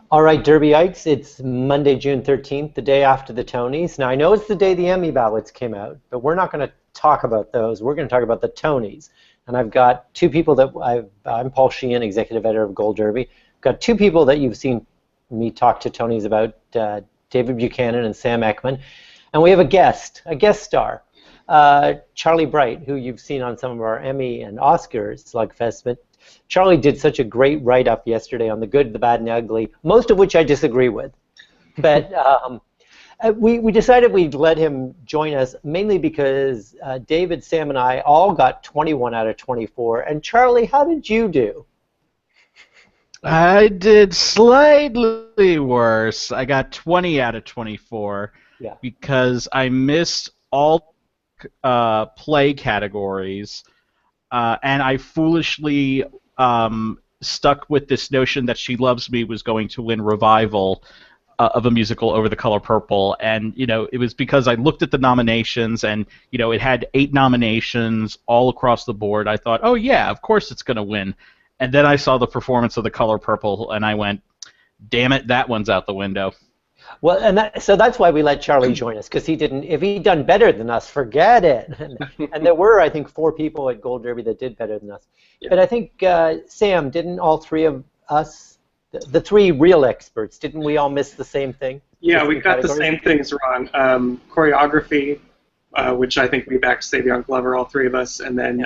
All right, Derbyites, it's Monday, June 13th, the day after the Tonys. Now, I know it's the day the Emmy ballots came out, but we're not going to talk about those. We're going to talk about the Tonys. And I've got two people that I'm Paul Sheehan, executive editor of Gold Derby. I've got two people that you've seen me talk to Tonys about, David Buchanan and Sam Eckmann. And we have a guest star, Charlie Bright, who you've seen on some of our Emmy and Oscar slugfest. But Charlie did such a great write-up yesterday on the good, the bad, and the ugly, most of which I disagree with. But we decided we'd let him join us, mainly because David, Sam, and I all got 21 out of 24. And Charlie, how did you do? I did slightly worse. I got 20 out of 24 because I missed all play categories. And I foolishly stuck with this notion that She Loves Me was going to win revival of a musical over The Color Purple. And, it was because I looked at the nominations and, it had 8 nominations all across the board. I thought, oh, yeah, of course it's going to win. And then I saw the performance of The Color Purple and I went, damn it, that one's out the window. Well, and so that's why we let Charlie join us, because if he'd done better than us, forget it. And there were, I think, 4 people at Gold Derby that did better than us. Yeah. But I think, Sam, didn't all 3 of us, the 3 real experts, didn't we all miss the same thing? Yeah, we got the same things wrong. Choreography, which I think we backed Savion Glover, all 3 of us, and then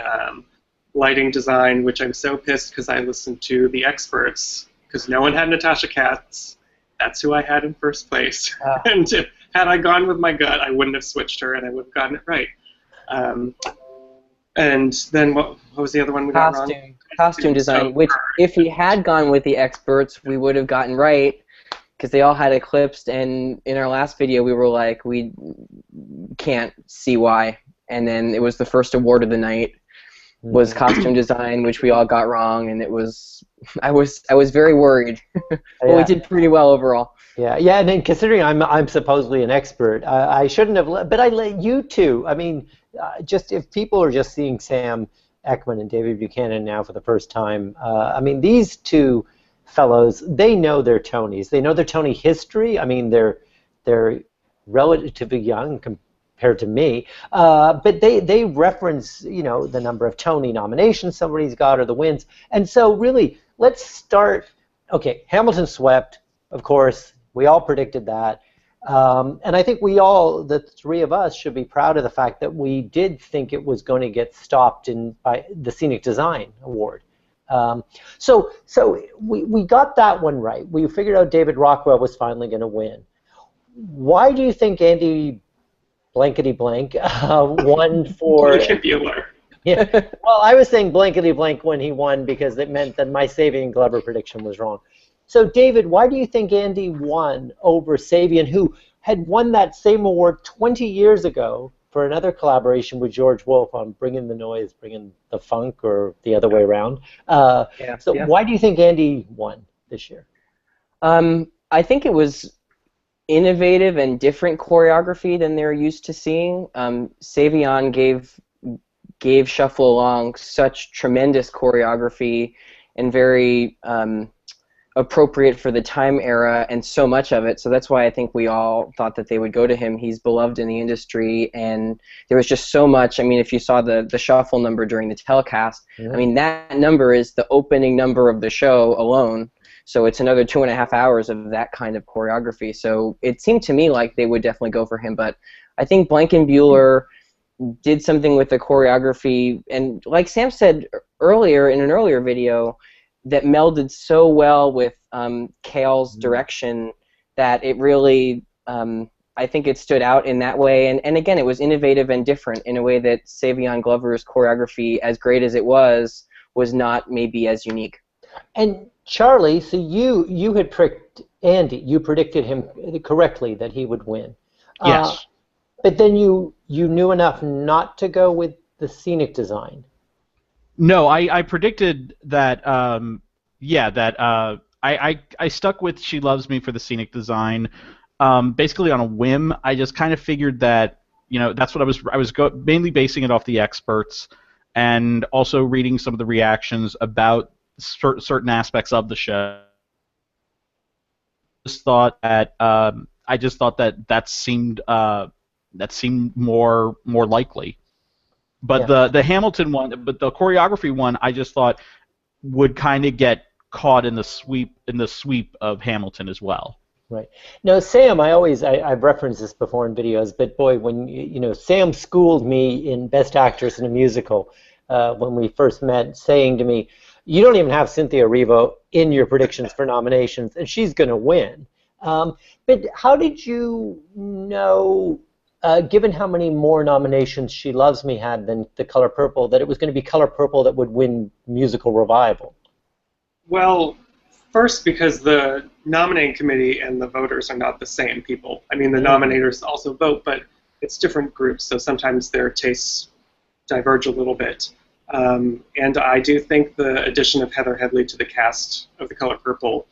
lighting design, which I'm so pissed because I listened to the experts, because no one had Natasha Katz. That's who I had in first place. And had I gone with my gut, I wouldn't have switched her, and I would have gotten it right. And then what was the other one we got wrong? Costume design, which if he had gone with the experts, we would have gotten right, because they all had eclipsed, and in our last video we were like, we can't see why. And then it was the first award of the night, was costume design, which we all got wrong, and it was I was very worried. But we did pretty well overall. Yeah, and then considering I'm supposedly an expert, I shouldn't have but I let you two. I mean, just if people are just seeing Sam Eckmann and David Buchanan now for the first time, I mean, these 2 fellows, they know their Tonys. They know their Tony history. I mean, they're relatively young compared to me, but they reference, the number of Tony nominations somebody's got or the wins. And so really, let's start. Okay, Hamilton swept, of course. We all predicted that. And I think the 3 of us, should be proud of the fact that we did think it was going to get stopped by the Scenic Design Award. So we got that one right. We figured out David Rockwell was finally going to win. Why do you think Andy blankety blank won for? Yeah. Well, I was saying blankety blank when he won because it meant that my Savion Glover prediction was wrong. So, David, why do you think Andy won over Savion, who had won that same award 20 years ago for another collaboration with George Wolfe on Bringing the Noise, Bringing the Funk, or the other way around? Why do you think Andy won this year? I think it was innovative and different choreography than they're used to seeing. Savion gave Shuffle Along such tremendous choreography and very appropriate for the time era, and so much of it. So that's why I think we all thought that they would go to him. He's beloved in the industry, and there was just so much. I mean, if you saw the shuffle number during the telecast, I mean, that number is the opening number of the show alone. So it's another 2.5 hours of that kind of choreography. So it seemed to me like they would definitely go for him. But I think Blankenbuehler did something with the choreography, and like Sam said earlier in an earlier video, that melded so well with Cale's direction that it really, I think it stood out in that way. And again, it was innovative and different in a way that Savion Glover's choreography, as great as it was not maybe as unique. And Charlie, so you had pricked Andy. You predicted him correctly that he would win. Yes. But then you knew enough not to go with the Scenic Design. No, I predicted that. I stuck with She Loves Me for the Scenic Design, basically on a whim. I just kind of figured that that's what I was mainly basing it off the experts, and also reading some of the reactions about certain aspects of the show. just thought that that seemed more likely. But the Hamilton one, but the choreography one, I just thought would kind of get caught in the sweep of Hamilton as well. Right. Now, Sam, I've referenced this before in videos, but boy, when Sam schooled me in Best Actress in a Musical when we first met, saying to me, "You don't even have Cynthia Erivo in your predictions for nominations, and she's going to win." But how did you know, given how many more nominations She Loves Me had than The Color Purple, that it was going to be Color Purple that would win Musical Revival? Well, first, because the nominating committee and the voters are not the same people. I mean, the nominators also vote, but it's different groups, so sometimes their tastes diverge a little bit. And I do think the addition of Heather Headley to the cast of The Color Purple,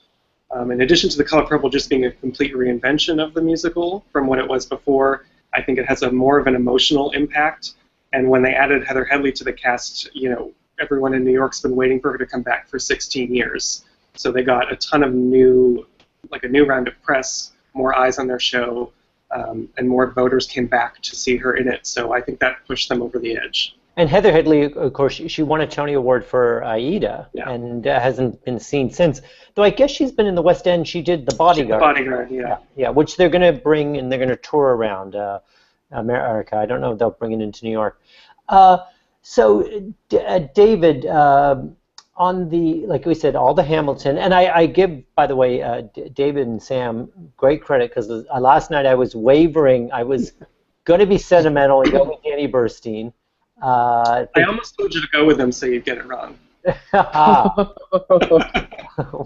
in addition to The Color Purple just being a complete reinvention of the musical from what it was before, I think it has more of an emotional impact. And when they added Heather Headley to the cast, everyone in New York's been waiting for her to come back for 16 years. So they got a ton of a new round of press, more eyes on their show, and more voters came back to see her in it. So I think that pushed them over the edge. And Heather Headley, of course, she won a Tony Award for Aida, and hasn't been seen since. Though I guess she's been in the West End. She did The Bodyguard. The Bodyguard, yeah. Yeah, which they're going to bring, and they're going to tour around America. I don't know if they'll bring it into New York. So, David, on the, like we said, all the Hamilton, and I give, by the way, David and Sam great credit, because last night I was wavering. I was going to be sentimental and go with Danny Burstein. I almost told you to go with him so you'd get it wrong.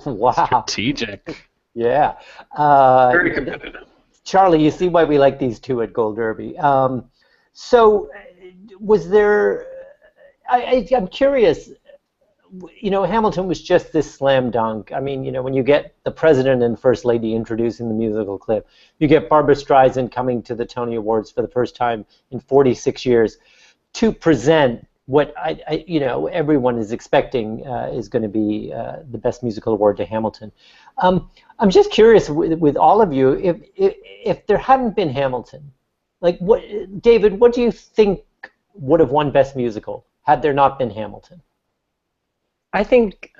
Wow. Strategic. Yeah. Very competitive. Charlie, you see why we like these two at Gold Derby. So, was there? I'm curious. Hamilton was just this slam dunk. I mean, when you get the president and first lady introducing the musical clip, you get Barbra Streisand coming to the Tony Awards for the first time in 46 years to present what everyone is expecting is going to be the Best Musical Award to Hamilton. I'm just curious with all of you, if there hadn't been Hamilton, David, what do you think would have won Best Musical had there not been Hamilton? I think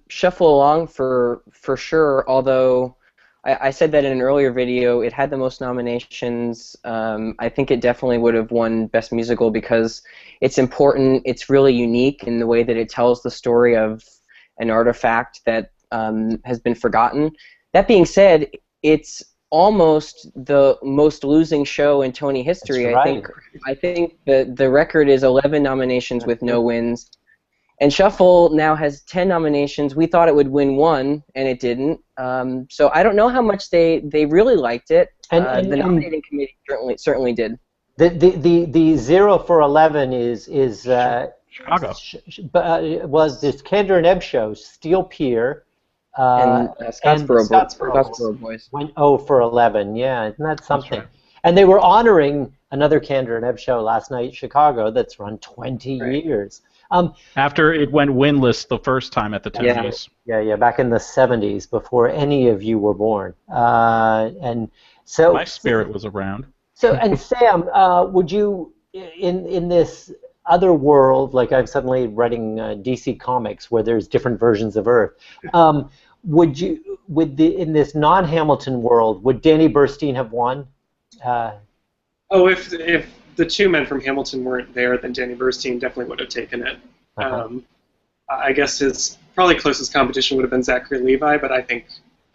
Shuffle Along for sure, although I said that in an earlier video, it had the most nominations. I think it definitely would have won Best Musical because it's important, it's really unique in the way that it tells the story of an artifact that has been forgotten. That being said, it's almost the most losing show in Tony history. That's right. I think the record is 11 nominations with no wins. And Shuffle now has 10 nominations. We thought it would win one, and it didn't. So I don't know how much they really liked it. And the nominating committee certainly did. The 0 for 11 is Chicago. Was this Kander and Ebb show, Steel Pier, and Scottsboro Boys. Went 0 for 11. Yeah, isn't that something? Right. And they were honoring another Kander and Ebb show last night in Chicago that's run 20 years. After it went winless the first time at the Tonys. Yeah, back in the 70s, before any of you were born. And so my spirit was around. So, and Sam, would you, in this other world, like I'm suddenly writing DC Comics where there's different versions of Earth, in this non-Hamilton world, would Danny Burstein have won? If the two men from Hamilton weren't there, then Danny Burstein definitely would have taken it. I guess his probably closest competition would have been Zachary Levi, but I think,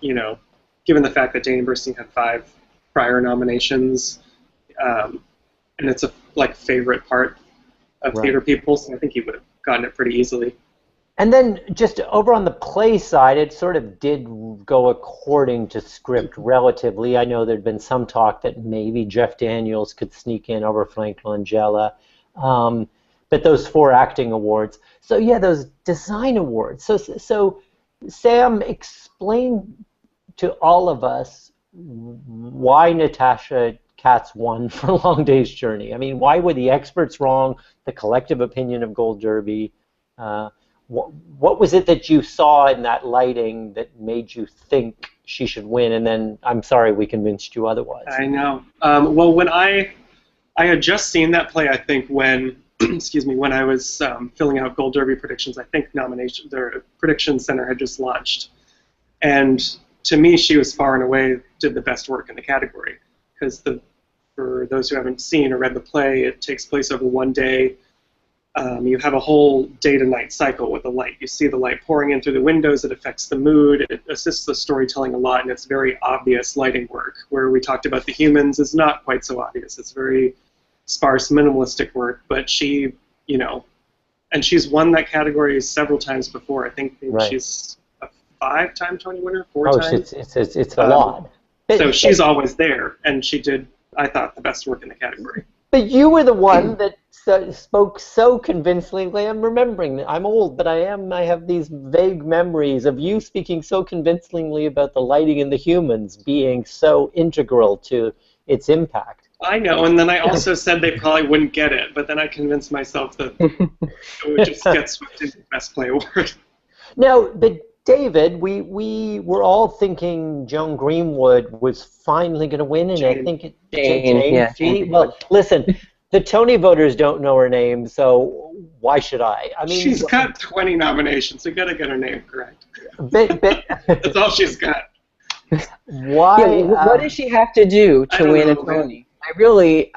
given the fact that Danny Burstein had 5 prior nominations, and it's a favorite part of theater people, so I think he would have gotten it pretty easily. And then just over on the play side, it sort of did go according to script relatively. I know there'd been some talk that maybe Jeff Daniels could sneak in over Frank Langella. But those 4 acting awards. So yeah, those design awards. So Sam, explain to all of us why Natasha Katz won for Long Day's Journey. I mean, why were the experts wrong? The collective opinion of Gold Derby. What was it that you saw in that lighting that made you think she should win, and then I'm sorry we convinced you otherwise. I know. Well, when I had just seen that play, I think when excuse me, when I was filling out Gold Derby predictions, I think their prediction center had just launched, and to me, she was far and away did the best work in the category, because for those who haven't seen or read the play, it takes place over one day. You have a whole day-to-night cycle with the light. You see the light pouring in through the windows. It affects the mood. It assists the storytelling a lot, and it's very obvious lighting work. Where we talked about the humans is not quite so obvious. It's very sparse, minimalistic work. But she, and she's won that category several times before. I think she's a 5-time Tony winner, 4 times. It's a lot. So she's always there, and she did, I thought, the best work in the category. But you were the one that spoke so convincingly. I'm remembering that. I'm old, but I have these vague memories of you speaking so convincingly about the lighting and the humans being so integral to its impact. I know, and then I also said they probably wouldn't get it, but then I convinced myself that it would just get swept into the Best Play Award. Now, but David, we were all thinking Joan Greenwood was finally going to win, and I think Jane. Well, listen, the Tony voters don't know her name, so why should I? I mean, she's got 20 nominations, so you got to get her name correct. But that's all she's got. Why? Yeah, what does she have to do to win a Tony? I really,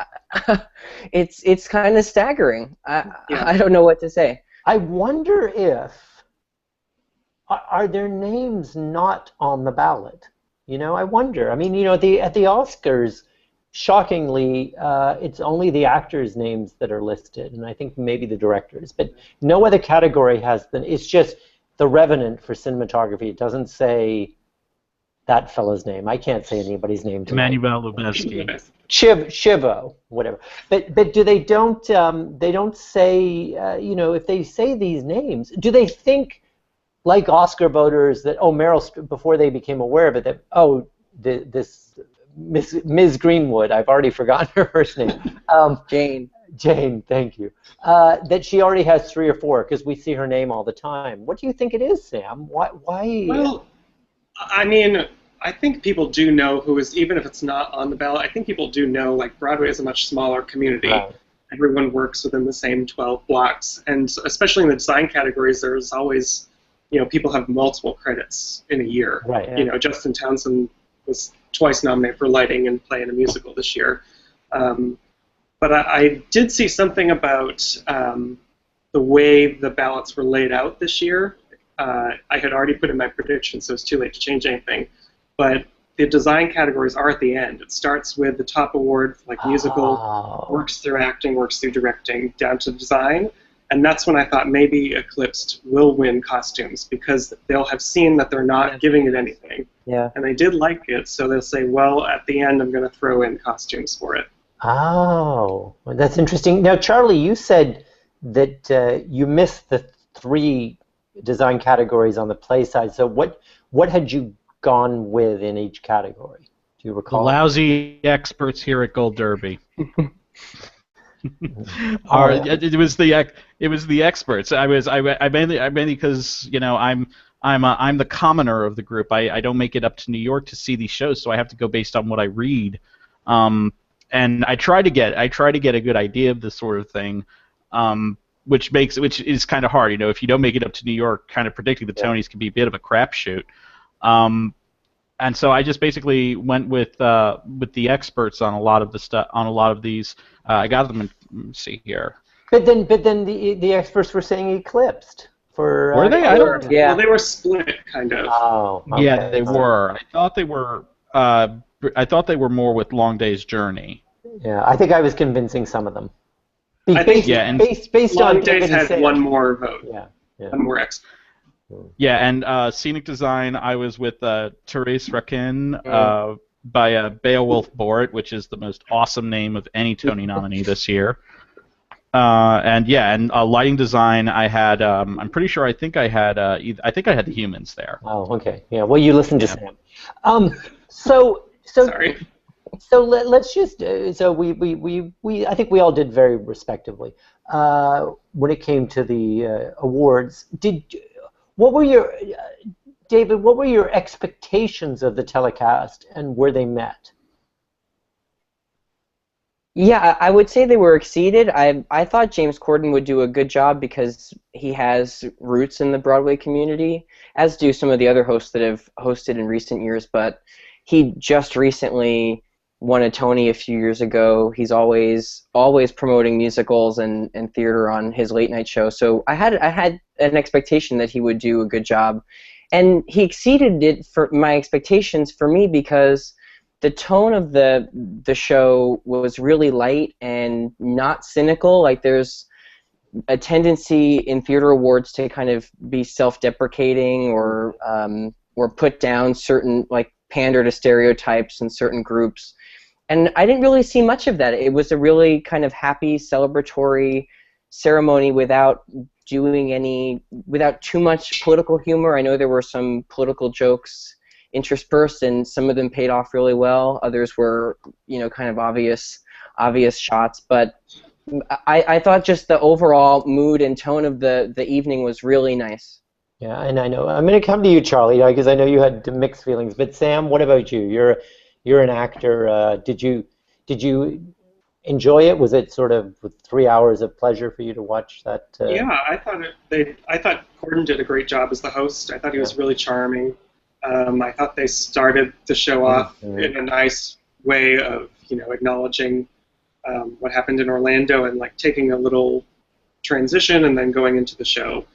it's kind of staggering. I don't know what to say. I wonder if. Are their names not on the ballot? I wonder. I mean, at the Oscars, shockingly, it's only the actors' names that are listed, and I think maybe the directors. But no other category has them. It's just The Revenant for cinematography. It doesn't say that fellow's name. I can't say anybody's name. Emmanuel Lubezki. Chivo, whatever. But they don't say if they say these names, do they think? Like Oscar voters, that Meryl Streep, before they became aware of it, that this Ms. Greenwood, I've already forgotten her first name. Jane, thank you. That she already has 3 or 4 because we see her name all the time. What do you think it is, Sam? Why? Well, I mean, I think people do know who is, even if it's not on the ballot. I think people do know. Like Broadway is a much smaller community. Right. Everyone works within the same 12 blocks, and especially in the design categories, there's always people have multiple credits in a year. Right. Yeah. Justin Townsend was twice nominated for lighting and play in a musical this year. But I did see something about the way the ballots were laid out this year. I had already put in my prediction, so it's too late to change anything. But the design categories are at the end. It starts with the top award, like musical, works through acting, works through directing, down to design. And that's when I thought maybe Eclipsed will win costumes, because they'll have seen that they're not giving it anything. Yeah. And they did like it, so they'll say, well, at the end I'm going to throw in costumes for it. Oh, well, that's interesting. Now, Charlie, you said that you missed the 3 design categories on the play side. So what had you gone with in each category? Do you recall? Lousy experts here at Gold Derby. It was the experts. I mainly because I'm the commoner of the group. I don't make it up to New York to see these shows, so I have to go based on what I read. And I try to get a good idea of this sort of thing, which is kind of hard. If you don't make it up to New York, kind of predicting the Tonys can be a bit of a crapshoot. And so I just basically went with the experts on a lot of the stuff, on a lot of these. I got them. Let's see here. But then the experts were saying Eclipsed for. Were they? Well, they were split, kind of. Oh. Okay. Yeah, they were. I thought they were. I thought they were more with Long Day's Journey. Yeah, I think I was convincing some of them. Based on Days had one more vote. Yeah. One more expert. Yeah, and scenic design, I was with Therese Rakin by Beowulf Borat, which is the most awesome name of any Tony nominee this year. And lighting design, I had. I'm pretty sure. I think I had the Humans there. Oh, okay. Yeah. Well, you listened to Sam. So. Sorry. So let's just. So we I think we all did very respectively. When it came to the awards, what were your? David, what were your expectations of the telecast, and were they met? Yeah, I would say they were exceeded. I thought James Corden would do a good job because he has roots in the Broadway community, as do some of the other hosts that have hosted in recent years, but he just recently won a Tony a few years ago. He's always promoting musicals and theater on his late night show. So I had an expectation that he would do a good job. And he exceeded it for my expectations for me because the tone of the show was really light and not cynical. Like there's a tendency in theater awards to kind of be self-deprecating or put down certain, like pander to stereotypes in certain groups. And I didn't really see much of that. It was a really kind of happy, celebratory ceremony without too much political humor. I know there were some political jokes interspersed, and some of them paid off really well. Others were, kind of obvious shots. But I thought just the overall mood and tone of the evening was really nice. Yeah, and I know I'm going to come to you, Charlie, because I know you had mixed feelings. But Sam, what about you? You're an actor. Did you enjoy it? Was it sort of 3 hours of pleasure for you to watch that? Yeah, I thought Corden did a great job as the host. I thought he was really charming. I thought they started the show off in a nice way of acknowledging what happened in Orlando and like taking a little transition and then going into the show.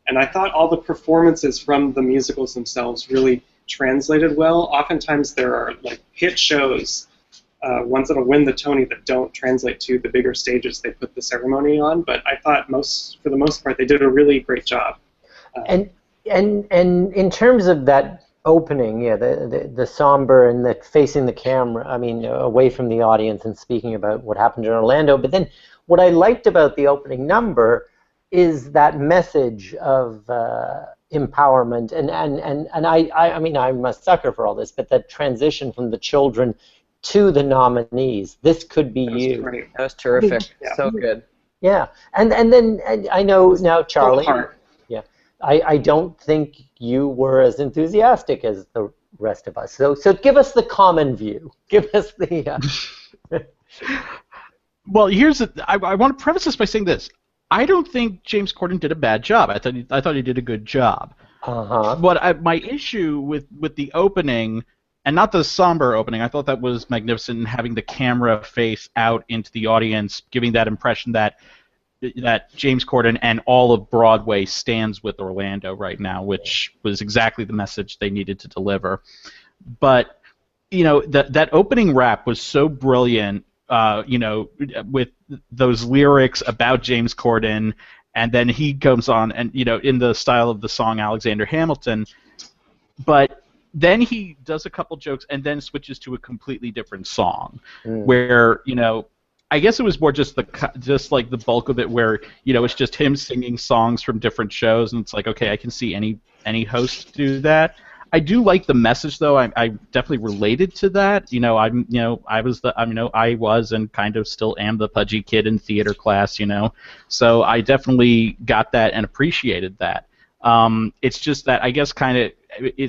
And I thought all the performances from the musicals themselves really translated well. Oftentimes there are like hit shows, ones that'll win the Tony that don't translate to the bigger stages they put the ceremony on. But I thought for the most part they did a really great job. And in terms of that opening, yeah, the somber and the facing the camera, I mean, away from the audience and speaking about what happened in Orlando. But then what I liked about the opening number is that message of empowerment, and I mean, I'm a sucker for all this, but that transition from the children to the nominees. This could be you. Great. That was terrific. Yeah. So good. Yeah, and then I know now, Charlie. Yeah, I don't think you were as enthusiastic as the rest of us. So give us the common view. Give us the. Well, I want to preface this by saying this. I don't think James Corden did a bad job. I thought he did a good job. But my issue with the opening, and not the somber opening, I thought that was magnificent, having the camera face out into the audience, giving that impression that James Corden and all of Broadway stands with Orlando right now, which was exactly the message they needed to deliver. But that opening rap was so brilliant. With those lyrics about James Corden, and then he comes on and, in the style of the song Alexander Hamilton, but then he does a couple jokes and then switches to a completely different song, where, I guess it was more just like the bulk of it where, it's just him singing songs from different shows, and it's like, okay, I can see any host do that. I do like the message, though. I definitely related to that. I was and kind of still am the pudgy kid in theater class. So I definitely got that and appreciated that. It's just that I guess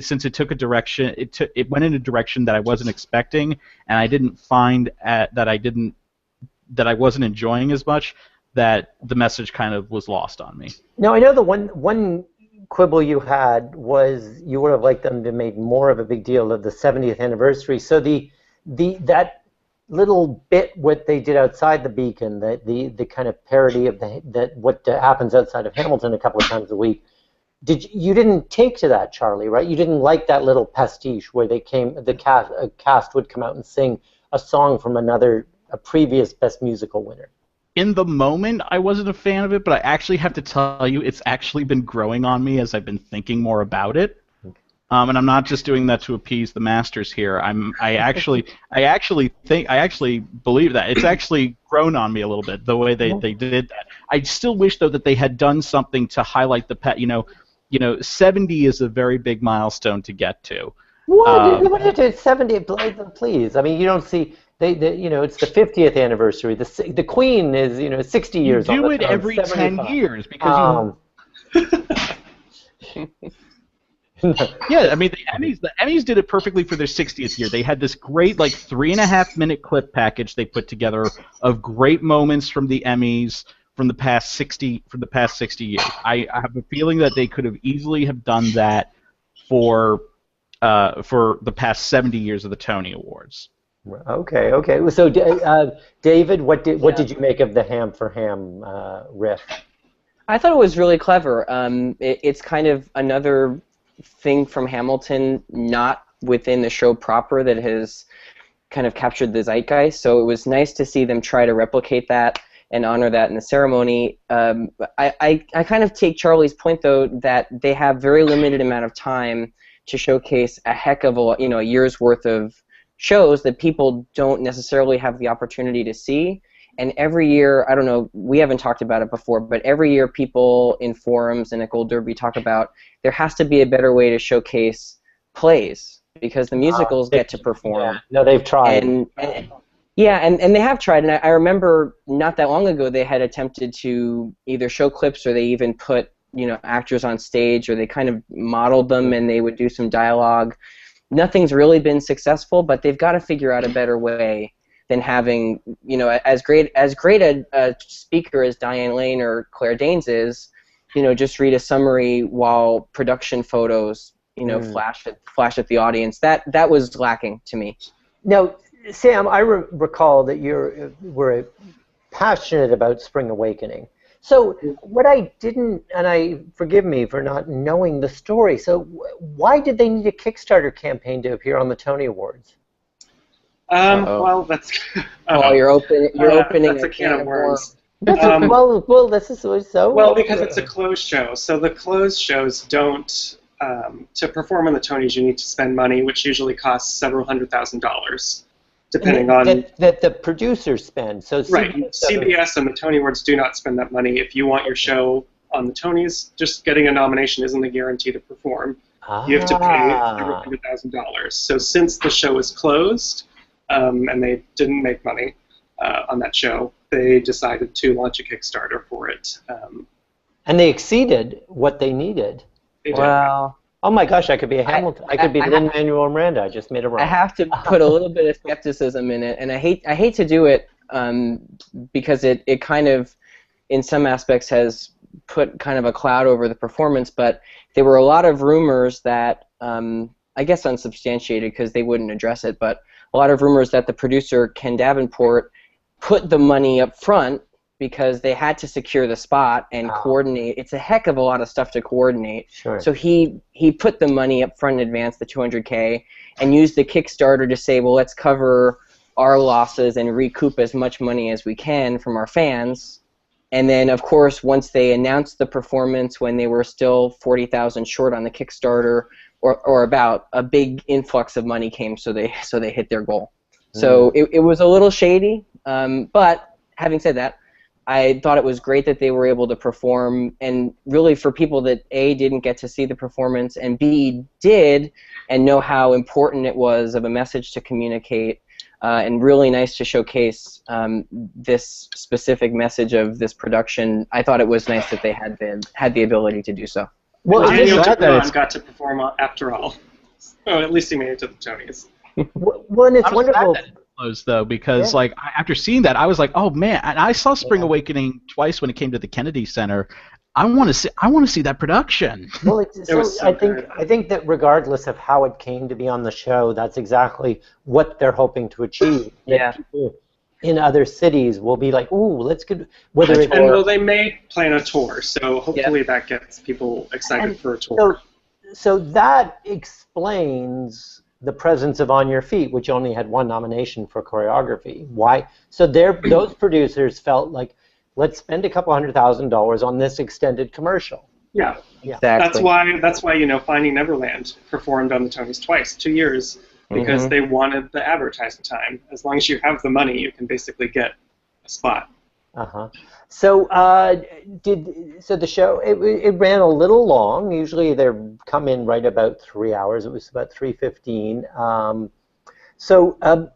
since it took a direction, it went in a direction that I wasn't expecting, and I didn't find that I wasn't enjoying as much. That the message kind of was lost on me. No, I know the one quibble you had was you would have liked them to make more of a big deal of the 70th anniversary. So that little bit what they did outside the Beacon, the kind of parody of what happens outside of Hamilton a couple of times a week. You didn't take to that, Charlie, right? You didn't like that little pastiche where the cast would come out and sing a song from a previous Best Musical winner. In the moment, I wasn't a fan of it, but I actually have to tell you, it's actually been growing on me as I've been thinking more about it. And I'm not just doing that to appease the masters here. I actually believe that it's actually grown on me a little bit the way they did that. I still wish though that they had done something to highlight the 70 is a very big milestone to get to. What? 70? Please. I mean, you don't see. It's the 50th anniversary. The Queen is 60 years old. Do it every 10 years because Yeah, I mean the Emmys did it perfectly for their 60th year. They had this great like 3.5-minute clip package they put together of great moments from the Emmys from the past 60 years. I have a feeling that they could have easily have done that for the past 70 years of the Tony Awards. Okay, okay. So, David, what did you make of the Ham for Ham riff? I thought it was really clever. It's kind of another thing from Hamilton, not within the show proper, that has kind of captured the zeitgeist. So it was nice to see them try to replicate that and honor that in the ceremony. I kind of take Charlie's point, though, that they have very limited amount of time to showcase a heck of a year's worth of shows that people don't necessarily have the opportunity to see. And every year, I don't know, we haven't talked about it before, but every year people in forums and at Gold Derby talk about there has to be a better way to showcase plays, because the musicals get to perform. Yeah. No, they've tried. And they have tried. And I remember not that long ago they had attempted to either show clips or they even put actors on stage, or they kind of modeled them and they would do some dialogue. Nothing's really been successful, but they've got to figure out a better way than having, as great a speaker as Diane Lane or Claire Danes is, just read a summary while production photos, flash at the audience. That was lacking to me. Now, Sam, I recall that you were passionate about Spring Awakening. So what I didn't, and forgive me for not knowing the story, so why did they need a Kickstarter campaign to appear on the Tony Awards? Well, that's. You're opening that's a can of worms. Well, this is so. Well, because it's a closed show, so the closed shows don't. To perform on the Tonys, you need to spend money, which usually costs several $100,000, depending on that the producers spend. So CBS and the Tony Awards do not spend that money. If you want your show on the Tonys, just getting a nomination isn't a guarantee to perform. You have to pay several $100,000. So since the show is closed, and they didn't make money on that show, they decided to launch a Kickstarter for it. And they exceeded what they needed. Wow. Oh my gosh, I could be a Hamilton. I could be Lin-Manuel Miranda. I just made it wrong. I have to put a little bit of skepticism in it, and I hate to do it because it kind of, in some aspects, has put kind of a cloud over the performance. But there were a lot of rumors that, I guess unsubstantiated because they wouldn't address it, but a lot of rumors that the producer, Ken Davenport, put the money up front because they had to secure the spot and coordinate. It's a heck of a lot of stuff to coordinate. Sure. So he put the money up front in advance, the $200K, and used the Kickstarter to say, well, let's cover our losses and recoup as much money as we can from our fans. And then, of course, once they announced the performance, when they were still 40,000 short on the Kickstarter, or about, a big influx of money came, so they hit their goal. So it was a little shady, but having said that, I thought it was great that they were able to perform, and really for people that A, didn't get to see the performance, and B, did, and know how important it was of a message to communicate, and really nice to showcase this specific message of this production. I thought it was nice that they had the ability to do so. Well, Daniel Dupont got to perform after all. Oh, at least he made it to the Tonys. Well, and it's wonderful. Close though, because after seeing that, I was like, oh man! And I saw Spring Awakening twice when it came to the Kennedy Center. I want to see that production. Well, I think that regardless of how it came to be on the show, that's exactly what they're hoping to achieve. Yeah. People in other cities will be like, ooh, let's get they may plan a tour, so hopefully that gets people excited for a tour. So that explains the presence of On Your Feet, which only had one nomination for choreography. Why? So those producers felt like, let's spend a couple $100,000 on this extended commercial. Yeah, exactly. That's why Finding Neverland performed on the Tonys twice, 2 years, because they wanted the advertising time. As long as you have the money, you can basically get a spot. So the show it ran a little long. Usually they come in right about 3 hours. It was about 3:15.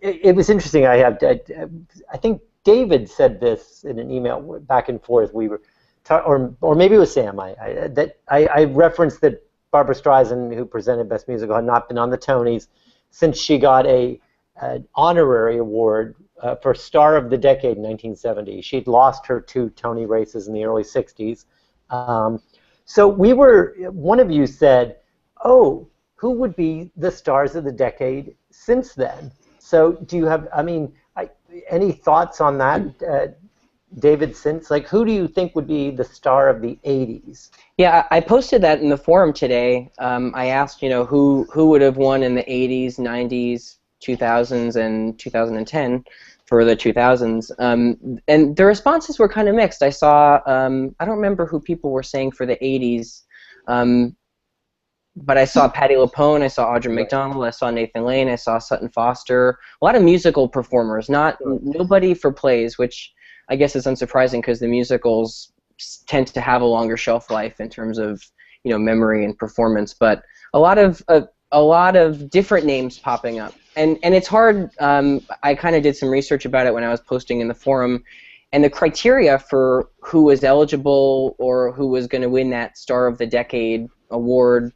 It was interesting. I think David said this in an email back and forth. We were or maybe it was Sam. I referenced that Barbra Streisand, who presented Best Musical, had not been on the Tonys since she got an honorary award for Star of the Decade in 1970. She'd lost her 2 Tony races in the early 60s. So one of you said, oh, who would be the stars of the decade since then? So do you have, any thoughts on that, David, since? Like, who do you think would be the star of the 80s? Yeah, I posted that in the forum today. I asked, who would have won in the 80s, 90s, 2000s, and 2010 for the 2000s. And the responses were kind of mixed. I saw, I don't remember who people were saying for the 80s, but I saw Patti LuPone, I saw Audra McDonald, I saw Nathan Lane, I saw Sutton Foster. A lot of musical performers, nobody for plays, which I guess is unsurprising because the musicals tend to have a longer shelf life in terms of memory and performance. But a lot of different names popping up, and it's hard. I kind of did some research about it when I was posting in the forum, and the criteria for who was eligible or who was going to win that Star of the Decade award,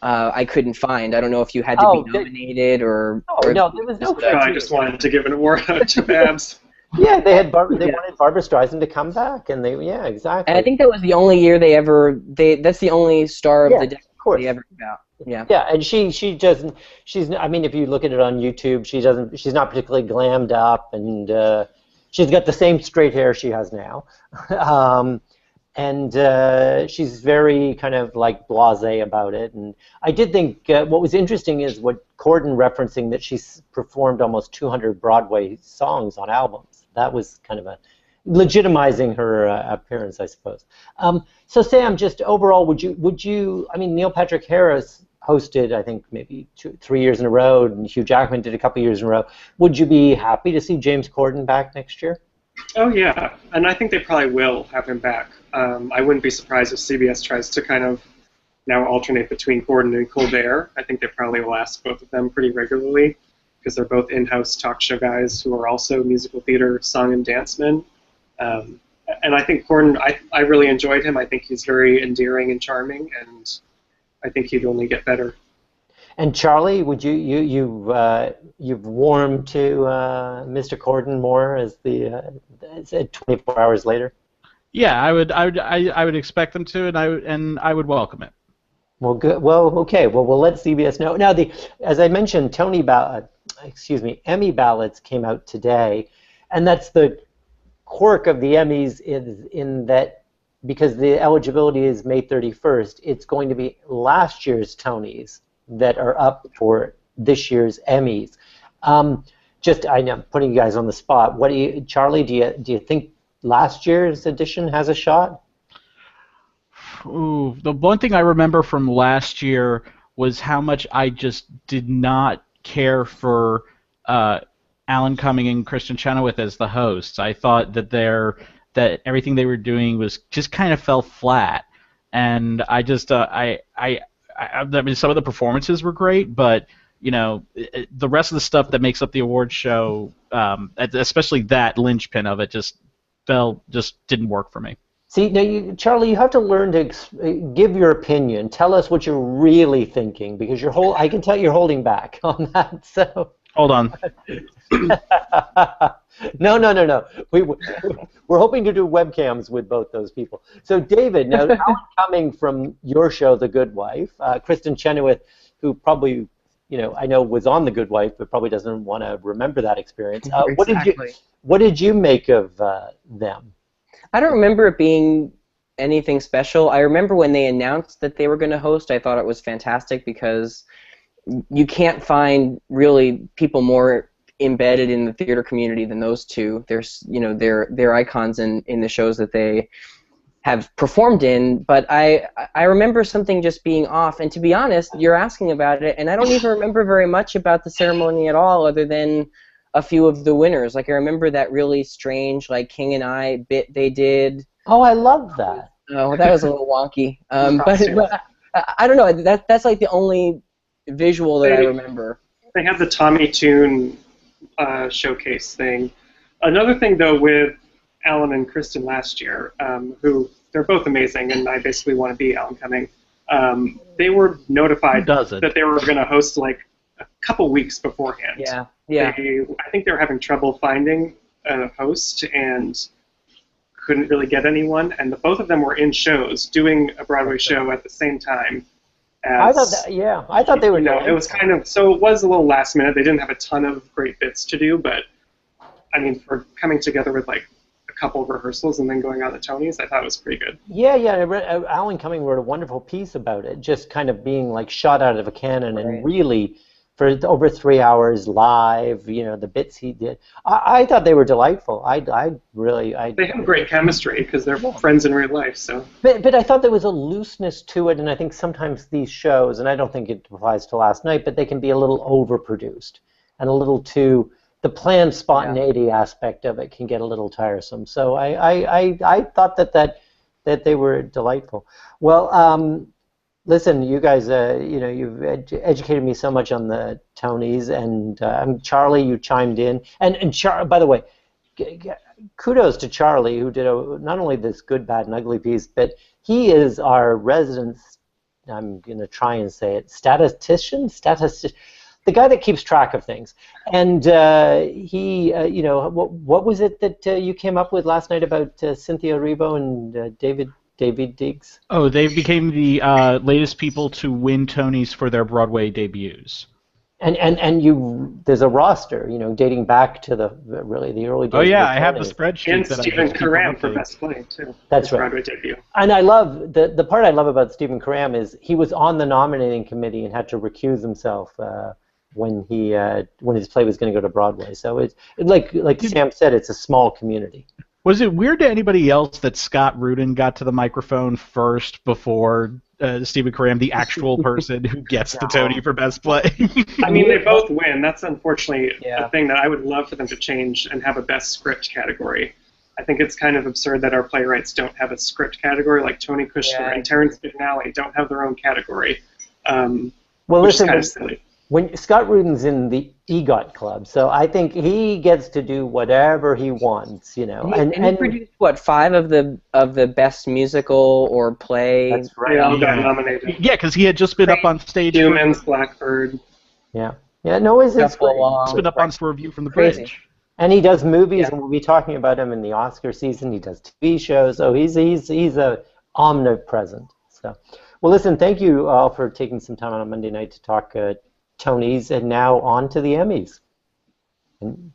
I couldn't find. I don't know if you had to be nominated or. No, there was no. I just wanted to give an award to Babs. Yeah, they wanted Barbra Streisand to come back, and exactly. And I think that was the only year that's the only Star of the Decade they ever gave out. Yeah. Yeah, and she doesn't. If you look at it on YouTube, she's not particularly glammed up, and she's got the same straight hair she has now, and she's very kind of like blasé about it. And I did think what was interesting is what Corden referencing that she's performed almost 200 Broadway songs on albums. That was kind of legitimizing her appearance, I suppose. So Sam, just overall, would you? Neil Patrick Harris hosted, I think, maybe 3 years in a row, and Hugh Jackman did a couple years in a row. Would you be happy to see James Corden back next year? Oh yeah, and I think they probably will have him back. I wouldn't be surprised if CBS tries to kind of now alternate between Corden and Colbert. I think they probably will ask both of them pretty regularly, because they're both in-house talk show guys who are also musical theater song and dance men. And I think Corden, I really enjoyed him. I think he's very endearing and charming, and I think he'd only get better. And Charlie, would you've warmed to Mr. Corden more as 24 hours later? Yeah, I would expect them to, and I would welcome it. Well, good. Well, okay. Well, we'll let CBS know. Now, as I mentioned, Emmy ballots came out today, and that's the quirk of the Emmys is in that because the eligibility is May 31st, it's going to be last year's Tonys that are up for this year's Emmys. I know I'm putting you guys on the spot. Charlie? Do you think last year's edition has a shot? Ooh, the one thing I remember from last year was how much I just did not care for Alan Cumming and Kristen Chenoweth as the hosts. I thought that everything they were doing was just kind of fell flat, and I just some of the performances were great, but the rest of the stuff that makes up the award show, especially that linchpin of it, just didn't work for me. See, now, Charlie, you have to learn to give your opinion. Tell us what you're really thinking, because I can tell you're holding back on that. So hold on. No. We're hoping to do webcams with both those people. So, David, now Alan Cumming from your show, The Good Wife, Kristen Chenoweth, who probably, I know was on The Good Wife, but probably doesn't want to remember that experience. Exactly. What did you make of them? I don't remember it being anything special. I remember when they announced that they were going to host, I thought it was fantastic because you can't find really people more embedded in the theater community than those two. There's, they're icons in the shows that they have performed in. But I remember something just being off. And to be honest, you're asking about it, and I don't even remember very much about the ceremony at all, other than a few of the winners. Like, I remember that really strange, King and I bit they did. Oh, I love that. Oh, that was a little wonky. But I don't know. That's the only visual that I remember. They have the Tommy Tune showcase thing. Another thing, though, with Alan and Kristen last year, who they're both amazing, and I basically want to be Alan Cumming. they were notified doesn't? that they were going to host like a couple weeks beforehand. Yeah. I think they were having trouble finding a host and couldn't really get anyone, and both of them were in shows, doing a Broadway show at the same time. I thought they were. It was kind of, so it was a little last minute. They didn't have a ton of great bits to do, but I mean, for coming together with like a couple of rehearsals and then going on the Tonys, I thought it was pretty good. Yeah. I read, Alan Cumming wrote a wonderful piece about it, just kind of being like shot out of a cannon, and really for over 3 hours live. The bits he did. I thought they were delightful. They have great chemistry because they're friends in real life. So, but I thought there was a looseness to it, and I think sometimes these shows, and I don't think it applies to last night, but they can be a little overproduced and a little too. The planned spontaneity aspect of it can get a little tiresome. So I thought that they were delightful. Well, listen, you guys, you've educated me so much on the Tonys, and Charlie, you chimed in, and by the way, kudos to Charlie, who did not only this good, bad, and ugly piece, but he is our resident. I'm going to try and say it. Statistician. The guy that keeps track of things, and he, what was it that you came up with last night about Cynthia Erivo and David Diggs? Oh, they became the latest people to win Tonys for their Broadway debuts. And there's a roster, dating back to the early days. Oh yeah, I have the spreadsheet. And Stephen Carell for Best Play too. That's right. Broadway debut. And I love the part I love about Stephen Carell is he was on the nominating committee and had to recuse himself when his play was going to go to Broadway. So it's like Sam said, it's a small community. Was it weird to anybody else that Scott Rudin got to the microphone first before Stephen Carell, the actual person who gets the Tony for Best Play? I mean, they both win. That's unfortunately a thing that I would love for them to change and have a Best Script category. I think it's kind of absurd that our playwrights don't have a script category, like Tony Kushner and Terrence McNally don't have their own category, which is kind of silly. When Scott Rudin's in the EGOT Club, so I think he gets to do whatever he wants, And he produced 5 of the best musical or play. That's right. They all got nominated. Yeah, because he had just been up on stage. Humans, Blackbird. Yeah. No, it's been up on for Review from the Bridge. And he does movies, and we'll be talking about him in the Oscar season. He does TV shows, so he's a omnipresent. So, well, listen, thank you all for taking some time on a Monday night to talk Tonys, and now on to the Emmys. And